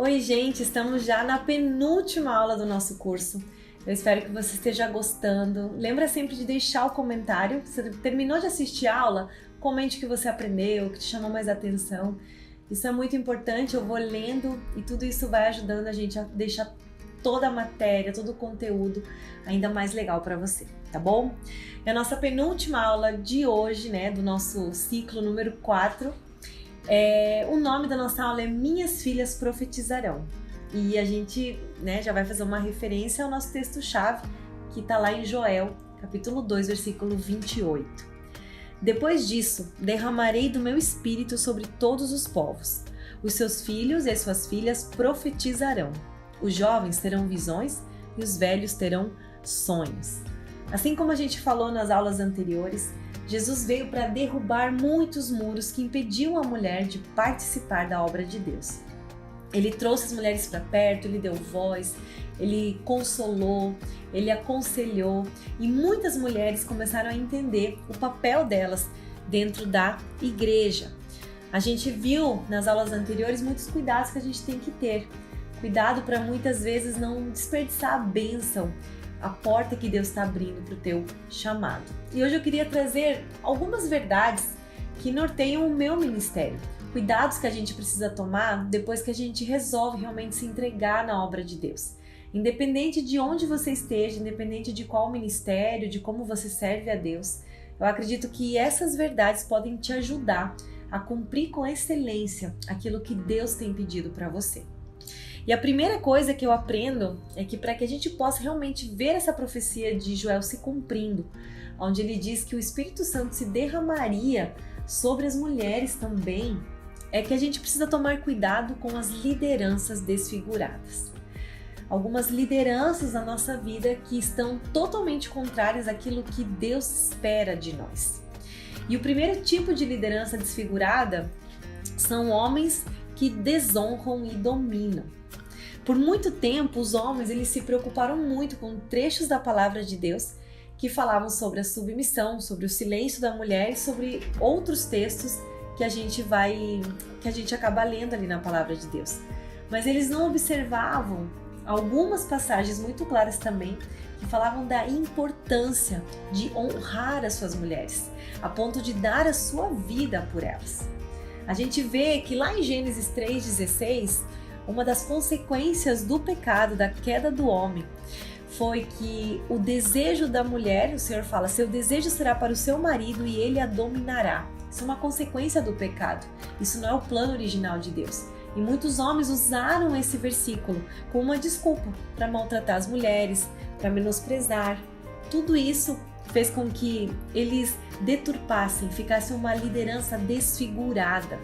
Oi, gente, estamos já na penúltima aula do nosso curso. Eu espero que você esteja gostando. Lembra sempre de deixar o comentário. Você terminou de assistir a aula? Comente o que você aprendeu, o que te chamou mais atenção. Isso é muito importante, eu vou lendo e tudo isso vai ajudando a gente a deixar toda a matéria, todo o conteúdo ainda mais legal para você, tá bom? É a nossa penúltima aula de hoje, né, do nosso ciclo número 4. O nome da nossa aula é Minhas Filhas Profetizarão. E a gente, né, já vai fazer uma referência ao nosso texto-chave, que está lá em Joel, capítulo 2, versículo 28. Depois disso, derramarei do meu espírito sobre todos os povos. Os seus filhos e as suas filhas profetizarão. Os jovens terão visões e os velhos terão sonhos. Assim como a gente falou nas aulas anteriores, Jesus veio para derrubar muitos muros que impediam a mulher de participar da obra de Deus. Ele trouxe as mulheres para perto, ele deu voz, ele consolou, ele aconselhou e muitas mulheres começaram a entender o papel delas dentro da igreja. A gente viu nas aulas anteriores muitos cuidados que a gente tem que ter. Cuidado para muitas vezes não desperdiçar a bênção, a porta que Deus está abrindo para o teu chamado. E hoje eu queria trazer algumas verdades que norteiam o meu ministério. Cuidados que a gente precisa tomar depois que a gente resolve realmente se entregar na obra de Deus. Independente de onde você esteja, independente de qual ministério, de como você serve a Deus, eu acredito que essas verdades podem te ajudar a cumprir com excelência aquilo que Deus tem pedido para você. E a primeira coisa que eu aprendo é que para que a gente possa realmente ver essa profecia de Joel se cumprindo, onde ele diz que o Espírito Santo se derramaria sobre as mulheres também, é que a gente precisa tomar cuidado com as lideranças desfiguradas. Algumas lideranças na nossa vida que estão totalmente contrárias àquilo que Deus espera de nós. E o primeiro tipo de liderança desfigurada são homens que desonram e dominam. Por muito tempo, os homens eles se preocuparam muito com trechos da palavra de Deus que falavam sobre a submissão, sobre o silêncio da mulher e sobre outros textos que a gente acaba lendo ali na palavra de Deus. Mas eles não observavam algumas passagens muito claras também que falavam da importância de honrar as suas mulheres, a ponto de dar a sua vida por elas. A gente vê que lá em Gênesis 3,16, uma das consequências do pecado, da queda do homem, foi que o desejo da mulher, o Senhor fala, seu desejo será para o seu marido e ele a dominará. Isso é uma consequência do pecado. Isso não é o plano original de Deus. E muitos homens usaram esse versículo como uma desculpa para maltratar as mulheres, para menosprezar. Tudo isso fez com que eles deturpassem, ficasse uma liderança desfigurada.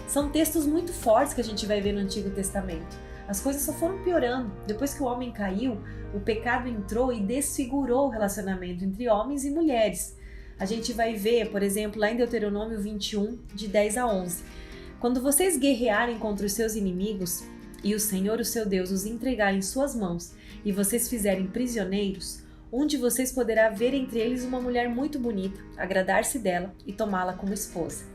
São textos muito fortes que a gente vai ver no Antigo Testamento. As coisas só foram piorando. Depois que o homem caiu, o pecado entrou e desfigurou o relacionamento entre homens e mulheres. A gente vai ver, por exemplo, lá em Deuteronômio 21, de 10 a 11. Quando vocês guerrearem contra os seus inimigos e o Senhor, o seu Deus, os entregar em suas mãos e vocês fizerem prisioneiros, um de vocês poderá ver entre eles uma mulher muito bonita, agradar-se dela e tomá-la como esposa.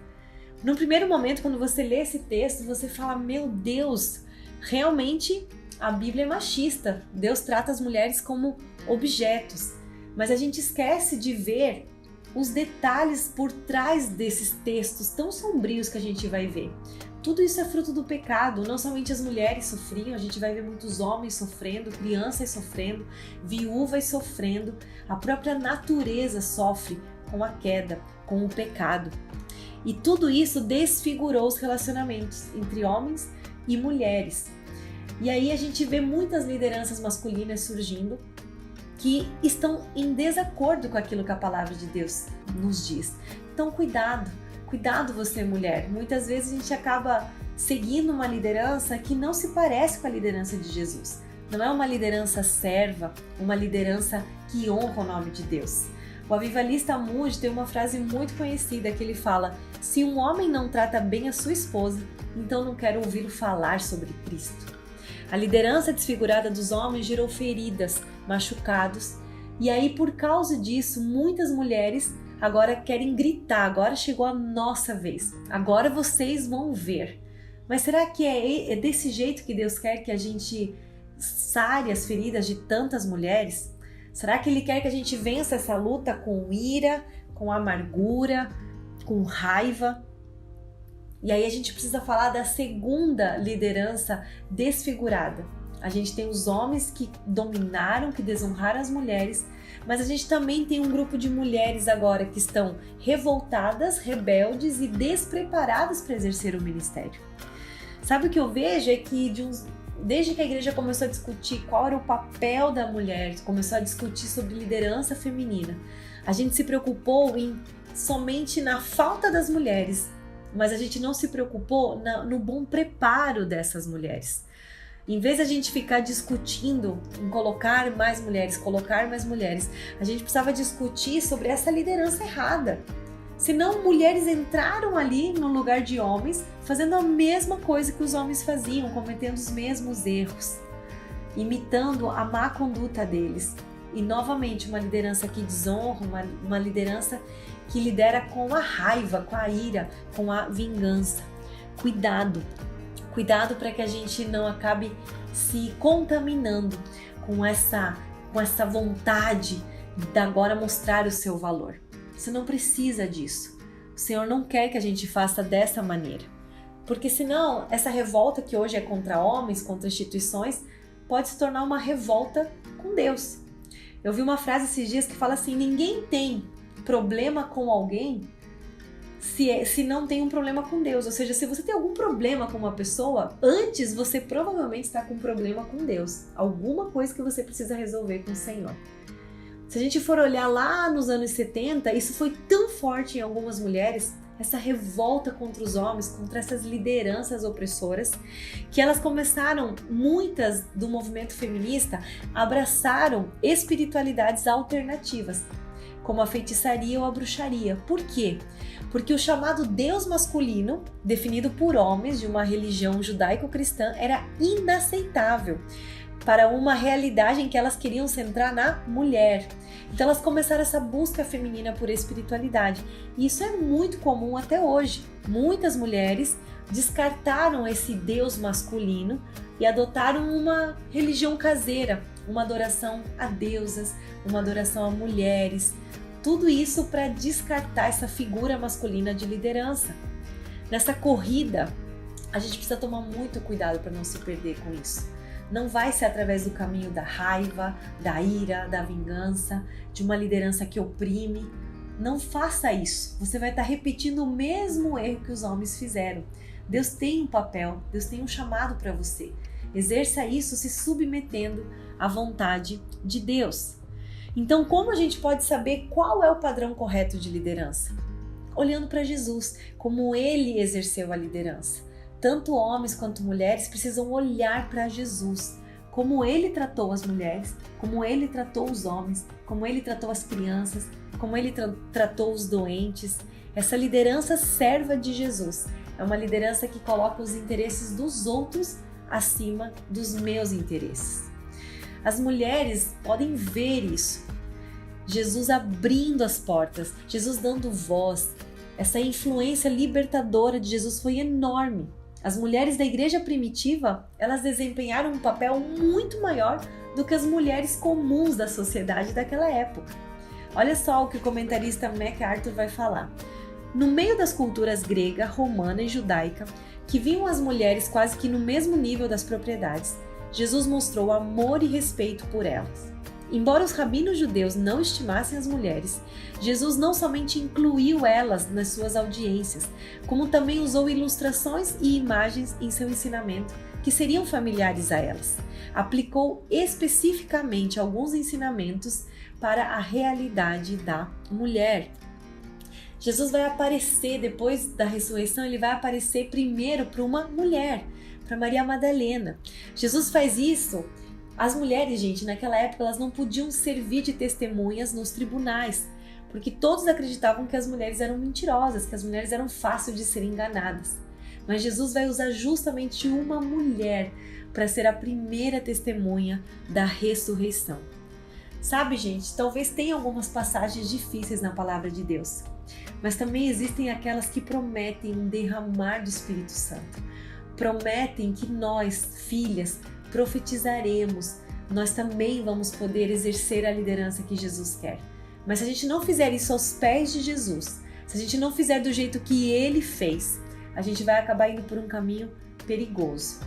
No primeiro momento, quando você lê esse texto, você fala, meu Deus, realmente a Bíblia é machista. Deus trata as mulheres como objetos. Mas a gente esquece de ver os detalhes por trás desses textos tão sombrios que a gente vai ver. Tudo isso é fruto do pecado. Não somente as mulheres sofriam, a gente vai ver muitos homens sofrendo, crianças sofrendo, viúvas sofrendo. A própria natureza sofre com a queda, com o pecado. E tudo isso desfigurou os relacionamentos entre homens e mulheres. E aí a gente vê muitas lideranças masculinas surgindo que estão em desacordo com aquilo que a palavra de Deus nos diz. Então cuidado você mulher. Muitas vezes a gente acaba seguindo uma liderança que não se parece com a liderança de Jesus. Não é uma liderança serva, uma liderança que honra o nome de Deus. O avivalista Moody tem uma frase muito conhecida que ele fala: se um homem não trata bem a sua esposa, então não quero ouvi-lo falar sobre Cristo. A liderança desfigurada dos homens gerou feridas, machucados, e aí por causa disso muitas mulheres agora querem gritar, agora chegou a nossa vez, agora vocês vão ver. Mas será que é desse jeito que Deus quer que a gente sare as feridas de tantas mulheres? Será que Ele quer que a gente vença essa luta com ira, com amargura, com raiva? E aí a gente precisa falar da segunda liderança desfigurada. A gente tem os homens que dominaram, que desonraram as mulheres, mas a gente também tem um grupo de mulheres agora que estão revoltadas, rebeldes e despreparadas para exercer o ministério. Sabe o que eu vejo é que desde que a igreja começou a discutir qual era o papel da mulher, começou a discutir sobre liderança feminina, a gente se preocupou somente na falta das mulheres, mas a gente não se preocupou no bom preparo dessas mulheres. Em vez de a gente ficar discutindo em colocar mais mulheres, a gente precisava discutir sobre essa liderança errada. Senão, mulheres entraram ali no lugar de homens, fazendo a mesma coisa que os homens faziam, cometendo os mesmos erros, imitando a má conduta deles. E, novamente, uma liderança que desonra, uma liderança que lidera com a raiva, com a ira, com a vingança. Cuidado para que a gente não acabe se contaminando com essa vontade de agora mostrar o seu valor. Você não precisa disso. O Senhor não quer que a gente faça dessa maneira. Porque senão, essa revolta que hoje é contra homens, contra instituições, pode se tornar uma revolta com Deus. Eu vi uma frase esses dias que fala assim: ninguém tem problema com alguém se não tem um problema com Deus. Ou seja, se você tem algum problema com uma pessoa, antes você provavelmente está com um problema com Deus. Alguma coisa que você precisa resolver com o Senhor. Se a gente for olhar lá nos anos 70, isso foi tão forte em algumas mulheres, essa revolta contra os homens, contra essas lideranças opressoras, que elas começaram, muitas do movimento feminista, abraçaram espiritualidades alternativas, como a feitiçaria ou a bruxaria. Por quê? Porque o chamado Deus masculino, definido por homens de uma religião judaico-cristã, era inaceitável para uma realidade em que elas queriam centrar na mulher. Então elas começaram essa busca feminina por espiritualidade. E isso é muito comum até hoje. Muitas mulheres descartaram esse Deus masculino e adotaram uma religião caseira, uma adoração a deusas, uma adoração a mulheres. Tudo isso para descartar essa figura masculina de liderança. Nessa corrida, a gente precisa tomar muito cuidado para não se perder com isso. Não vai ser através do caminho da raiva, da ira, da vingança, de uma liderança que oprime. Não faça isso. Você vai estar repetindo o mesmo erro que os homens fizeram. Deus tem um papel, Deus tem um chamado para você. Exerça isso se submetendo à vontade de Deus. Então, como a gente pode saber qual é o padrão correto de liderança? Olhando para Jesus, como Ele exerceu a liderança. Tanto homens quanto mulheres precisam olhar para Jesus, como Ele tratou as mulheres, como Ele tratou os homens, como Ele tratou as crianças, como Ele tratou os doentes. Essa liderança serva de Jesus é uma liderança que coloca os interesses dos outros acima dos meus interesses. As mulheres podem ver isso. Jesus abrindo as portas, Jesus dando voz. Essa influência libertadora de Jesus foi enorme. As mulheres da igreja primitiva, elas desempenharam um papel muito maior do que as mulheres comuns da sociedade daquela época. Olha só o que o comentarista MacArthur vai falar. No meio das culturas grega, romana e judaica, que viam as mulheres quase que no mesmo nível das propriedades, Jesus mostrou amor e respeito por elas. Embora os rabinos judeus não estimassem as mulheres, Jesus não somente incluiu elas nas suas audiências, como também usou ilustrações e imagens em seu ensinamento que seriam familiares a elas. Aplicou especificamente alguns ensinamentos para a realidade da mulher. Jesus vai aparecer, depois da ressurreição, ele vai aparecer primeiro para uma mulher, para Maria Madalena. Jesus faz isso. As mulheres, gente, naquela época, elas não podiam servir de testemunhas nos tribunais, porque todos acreditavam que as mulheres eram mentirosas, que as mulheres eram fáceis de serem enganadas. Mas Jesus vai usar justamente uma mulher para ser a primeira testemunha da ressurreição. Sabe, gente, talvez tenha algumas passagens difíceis na palavra de Deus, mas também existem aquelas que prometem um derramar do Espírito Santo. prometem que nós, filhas, profetizaremos, nós também vamos poder exercer a liderança que Jesus quer. Mas se a gente não fizer isso aos pés de Jesus, se a gente não fizer do jeito que Ele fez, a gente vai acabar indo por um caminho perigoso.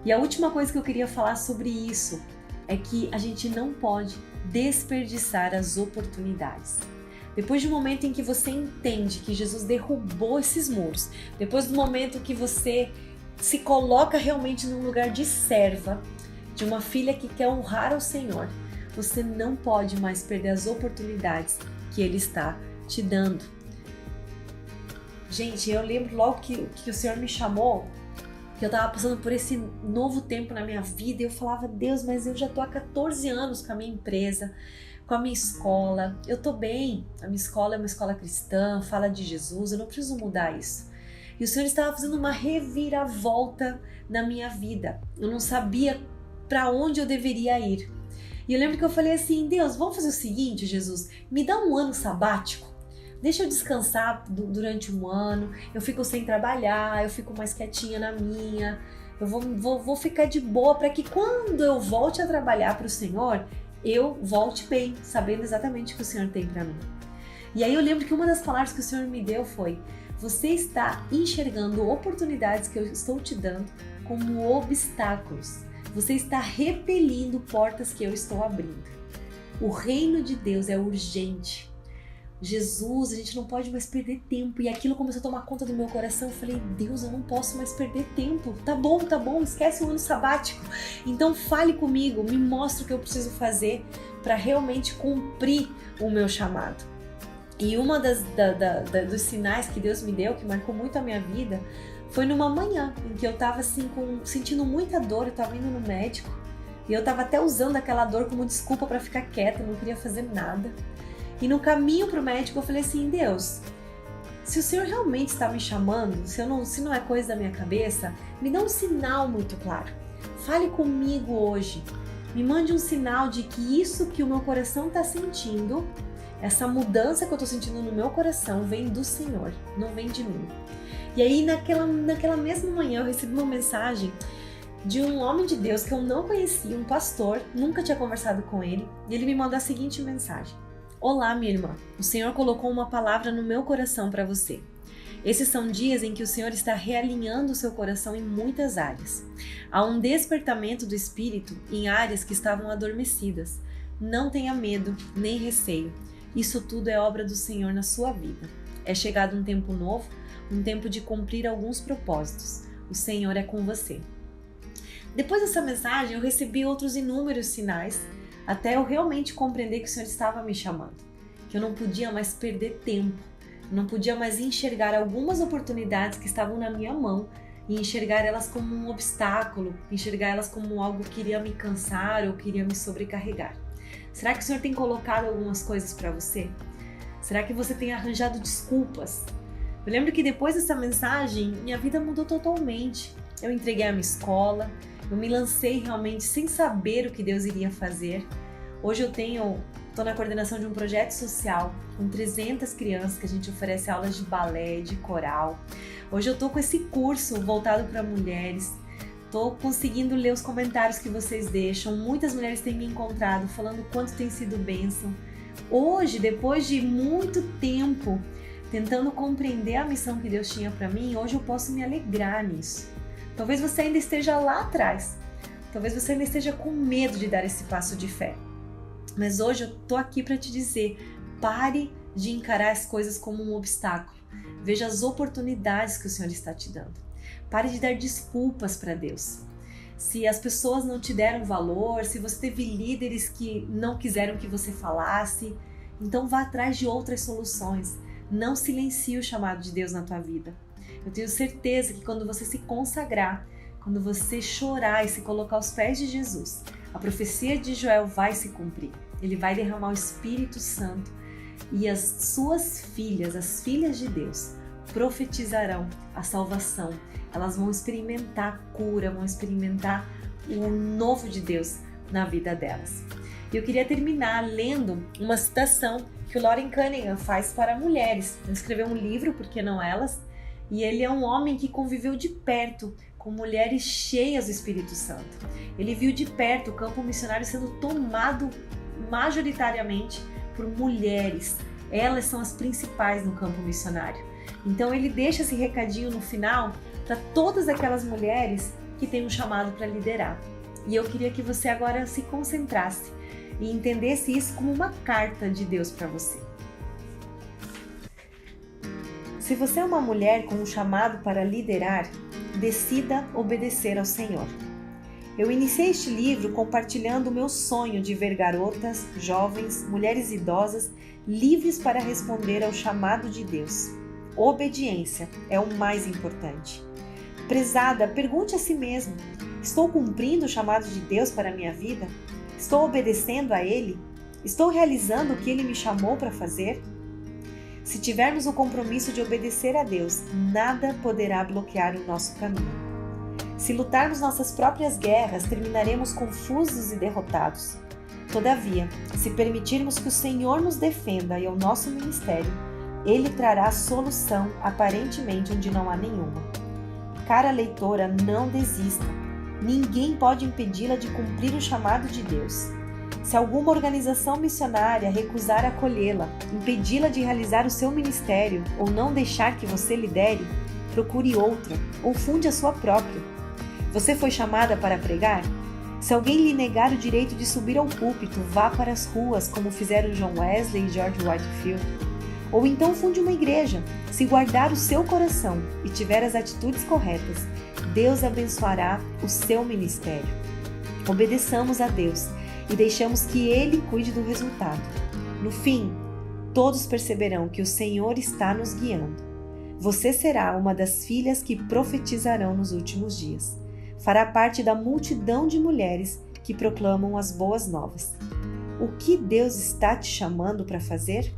E a última coisa que eu queria falar sobre isso é que a gente não pode desperdiçar as oportunidades. Depois do momento em que você entende que Jesus derrubou esses muros, depois do momento que você se coloca realmente num lugar de serva, de uma filha que quer honrar ao Senhor, você não pode mais perder as oportunidades que Ele está te dando. Gente, eu lembro logo que o Senhor me chamou, que eu estava passando por esse novo tempo na minha vida, e eu falava, Deus, mas eu já estou há 14 anos com a minha empresa, com a minha escola, eu estou bem, a minha escola é uma escola cristã, fala de Jesus, eu não preciso mudar isso. E o Senhor estava fazendo uma reviravolta na minha vida, eu não sabia para onde eu deveria ir. E eu lembro que eu falei assim, Deus, vamos fazer o seguinte, Jesus, me dá um ano sabático, deixa eu descansar durante um ano, eu fico sem trabalhar, eu fico mais quietinha na minha, eu vou ficar de boa para que quando eu volte a trabalhar para o Senhor, eu volte bem, sabendo exatamente o que o Senhor tem para mim. E aí eu lembro que uma das palavras que o Senhor me deu foi, você está enxergando oportunidades que eu estou te dando como obstáculos. Você está repelindo portas que eu estou abrindo. O reino de Deus é urgente. Jesus, a gente não pode mais perder tempo. E aquilo começou a tomar conta do meu coração. Eu falei, Deus, eu não posso mais perder tempo. Tá bom, esquece o ano sabático. Então fale comigo, me mostre o que eu preciso fazer para realmente cumprir o meu chamado. E uma dos sinais que Deus me deu, que marcou muito a minha vida, foi numa manhã em que eu tava assim, sentindo muita dor, eu tava indo no médico e eu tava até usando aquela dor como desculpa para ficar quieta, não queria fazer nada. E no caminho pro médico eu falei assim, Deus, se o Senhor realmente está me chamando, se não é coisa da minha cabeça, me dá um sinal muito claro. Fale comigo hoje, me mande um sinal de que isso que o meu coração está sentindo, essa mudança que eu estou sentindo no meu coração vem do Senhor, não vem de mim. E aí naquela mesma manhã eu recebi uma mensagem de um homem de Deus que eu não conhecia, um pastor, nunca tinha conversado com ele, e ele me mandou a seguinte mensagem. Olá, minha irmã, o Senhor colocou uma palavra no meu coração para você. Esses são dias em que o Senhor está realinhando o seu coração em muitas áreas. Há um despertamento do Espírito em áreas que estavam adormecidas. Não tenha medo, nem receio. Isso tudo é obra do Senhor na sua vida. É chegado um tempo novo, um tempo de cumprir alguns propósitos. O Senhor é com você. Depois dessa mensagem, eu recebi outros inúmeros sinais, até eu realmente compreender que o Senhor estava me chamando, que eu não podia mais perder tempo, não podia mais enxergar algumas oportunidades que estavam na minha mão e enxergar elas como um obstáculo, enxergar elas como algo que iria me cansar ou que iria me sobrecarregar. Será que o Senhor tem colocado algumas coisas para você? Será que você tem arranjado desculpas? Eu lembro que depois dessa mensagem, minha vida mudou totalmente. Eu entreguei a minha escola, eu me lancei realmente sem saber o que Deus iria fazer. Hoje eu estou na coordenação de um projeto social com 300 crianças que a gente oferece aulas de balé, de coral. Hoje eu estou com esse curso voltado para mulheres. Estou conseguindo ler os comentários que vocês deixam. Muitas mulheres têm me encontrado falando o quanto tem sido bênção. Hoje, depois de muito tempo tentando compreender a missão que Deus tinha para mim, hoje eu posso me alegrar nisso. Talvez você ainda esteja lá atrás. Talvez você ainda esteja com medo de dar esse passo de fé. Mas hoje eu tô aqui para te dizer, pare de encarar as coisas como um obstáculo. Veja as oportunidades que o Senhor está te dando. Pare de dar desculpas para Deus. Se as pessoas não te deram valor, se você teve líderes que não quiseram que você falasse, então vá atrás de outras soluções. Não silencie o chamado de Deus na tua vida. Eu tenho certeza que quando você se consagrar, quando você chorar e se colocar aos pés de Jesus, a profecia de Joel vai se cumprir. Ele vai derramar o Espírito Santo e as suas filhas, as filhas de Deus, profetizarão a salvação. Elas vão experimentar a cura, vão experimentar o novo de Deus na vida delas. E eu queria terminar lendo uma citação que o Loren Cunningham faz para mulheres. Ele escreveu um livro, Por que não elas? E ele é um homem que conviveu de perto com mulheres cheias do Espírito Santo. Ele viu de perto o campo missionário sendo tomado majoritariamente por mulheres. Elas são as principais no campo missionário. Então ele deixa esse recadinho no final para todas aquelas mulheres que têm um chamado para liderar. E eu queria que você agora se concentrasse e entendesse isso como uma carta de Deus para você. Se você é uma mulher com um chamado para liderar, decida obedecer ao Senhor. Eu iniciei este livro compartilhando o meu sonho de ver garotas, jovens, mulheres idosas livres para responder ao chamado de Deus. Obediência é o mais importante. Prezada, pergunte a si mesmo: estou cumprindo o chamado de Deus para a minha vida? Estou obedecendo a Ele? Estou realizando o que Ele me chamou para fazer? Se tivermos o compromisso de obedecer a Deus, nada poderá bloquear o nosso caminho. Se lutarmos nossas próprias guerras, terminaremos confusos e derrotados. Todavia, se permitirmos que o Senhor nos defenda e o nosso ministério, Ele trará solução aparentemente onde não há nenhuma. Cara leitora, não desista. Ninguém pode impedi-la de cumprir o chamado de Deus. Se alguma organização missionária recusar acolhê-la, impedi-la de realizar o seu ministério ou não deixar que você lidere, procure outra ou funde a sua própria. Você foi chamada para pregar? Se alguém lhe negar o direito de subir ao púlpito, vá para as ruas, como fizeram John Wesley e George Whitefield. Ou então funde uma igreja. Se guardar o seu coração e tiver as atitudes corretas, Deus abençoará o seu ministério. Obedeçamos a Deus e deixamos que Ele cuide do resultado. No fim, todos perceberão que o Senhor está nos guiando. Você será uma das filhas que profetizarão nos últimos dias. Fará parte da multidão de mulheres que proclamam as boas novas. O que Deus está te chamando para fazer?